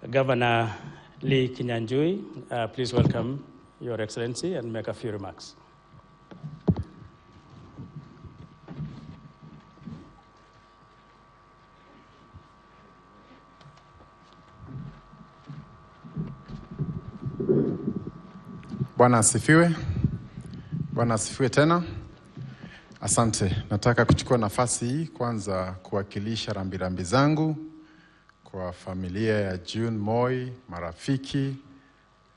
Governor Lee Kinyanjui, please welcome Your Excellency and make a few remarks. Bwana asifiwe. Bwana asifiwe tena. Asante. Nataka kuchukua nafasi hii kwanza kuwakilisha rambirambi zangu kwa familia ya Gideon Moi, marafiki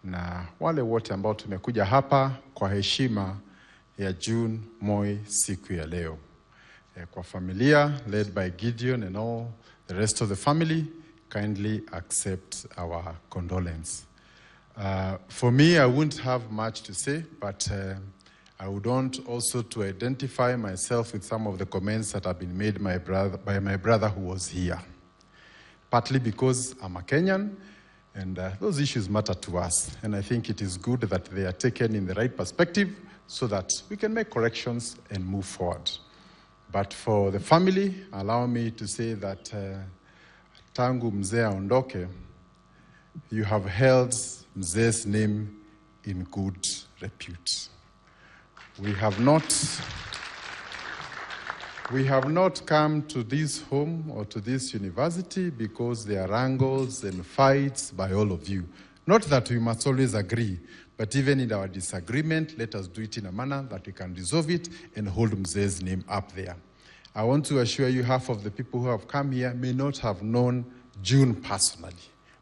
na wale wote ambao tumekuja hapa kwa heshima ya Gideon Moi siku ya leo. Kwa familia led by Gideon and all the rest of the family, kindly accept our condolence. For me, I wouldn't have much to say, but I would want also to identify myself with some of the comments that have been made by my brother who was here. Partly because I'm a Kenyan, and those issues matter to us. And I think it is good that they are taken in the right perspective so that we can make corrections and move forward. But for the family, allow me to say that tangu mzee aondoke, you have held Mzee's name in good repute. We have not come to this home or to this university because there are wrangles and fights by all of you. Not that we must always agree, but even in our disagreement, let us do it in a manner that we can resolve it and hold Mzee's name up there. I want to assure you, half of the people who have come here may not have known June personally,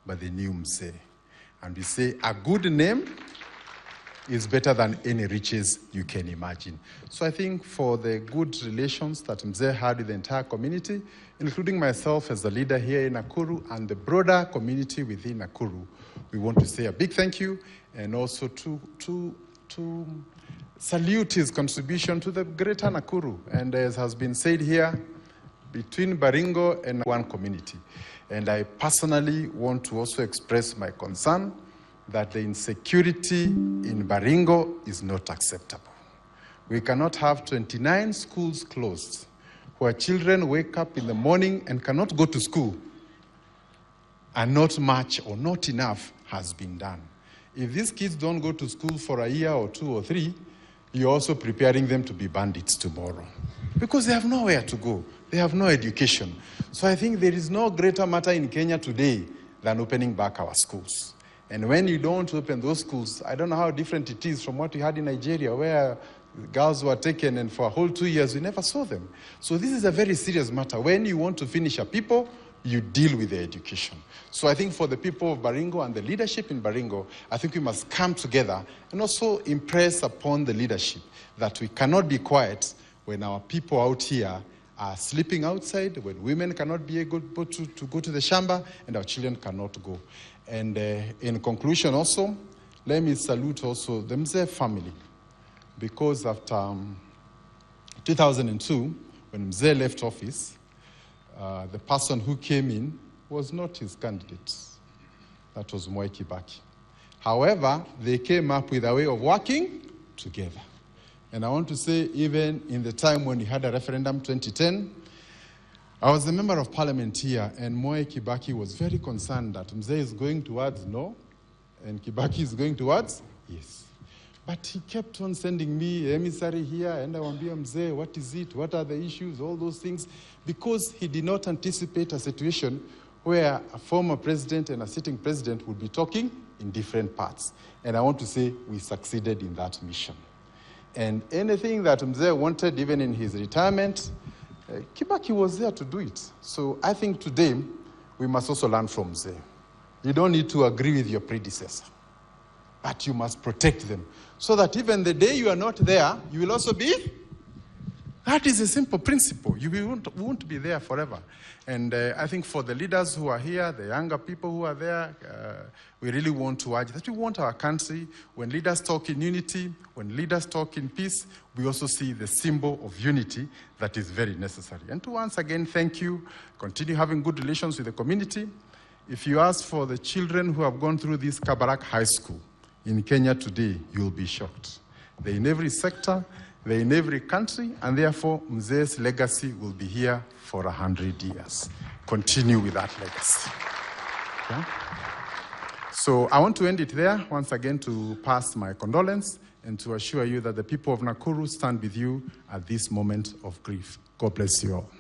but they knew Mzee. And we say a good name is better than any riches you can imagine. So I think for the good relations that Mzee had with the entire community, including myself as the leader here in Nakuru and the broader community within Nakuru, we want to say a big thank you and also to salute his contribution to the greater Nakuru. And as has been said here, between Baringo and one community. And I personally want to also express my concern that the insecurity in Baringo is not acceptable. We cannot have 29 schools closed, where children wake up in the morning and cannot go to school, and not much or not enough has been done. If these kids don't go to school for a year or 2 or 3, you're also preparing them to be bandits tomorrow, because they have nowhere to go. They have no education. So I think there is no greater matter in Kenya today than opening back our schools. And when you don't open those schools, I don't know how different it is from what we had in Nigeria, where girls were taken and for a whole 2 years we never saw them. So this is a very serious matter. When you want to finish a people, you deal with their education. So I think for the people of Baringo and the leadership in Baringo, I think we must come together and also impress upon the leadership that we cannot be quiet when our people out here are sleeping outside, when women cannot be able to go to the shamba and our children cannot go. And in conclusion also, let me salute also the Mzee family, because after 2002, when Mzee left office, the person who came in was not his candidate. That was Moi Kibaki. However, they came up with a way of working together. And I want to say, even in the time when we had a referendum 2010, I was a member of parliament here, and Moi Kibaki was very concerned that Mzee is going towards no, and Kibaki is going towards yes. But he kept on sending me emissary here, and I wambia Mzee, what is it? What are the issues? All those things. Because he did not anticipate a situation where a former president and a sitting president would be talking in different parts. And I want to say we succeeded in that mission. And anything that Mzee wanted, even in his retirement, Kibaki was there to do it. So I think today we must also learn from Mzee. You don't need to agree with your predecessor, but you must protect them so that even the day you are not there, you will also be. That is a simple principle. You won't be there forever. And I think for the leaders who are here, the younger people who are there, we really want to urge that we want our country, when leaders talk in unity, when leaders talk in peace, we also see the symbol of unity that is very necessary. And to once again, thank you. Continue having good relations with the community. If you ask for the children who have gone through this Kabarak High School in Kenya today, you'll be shocked. They're in every sector, they're in every country, and therefore Mzee's legacy will be here for 100 years. Continue with that legacy. Okay. So I want to end it there, once again to pass my condolence and to assure you that the people of Nakuru stand with you at this moment of grief. God bless you all.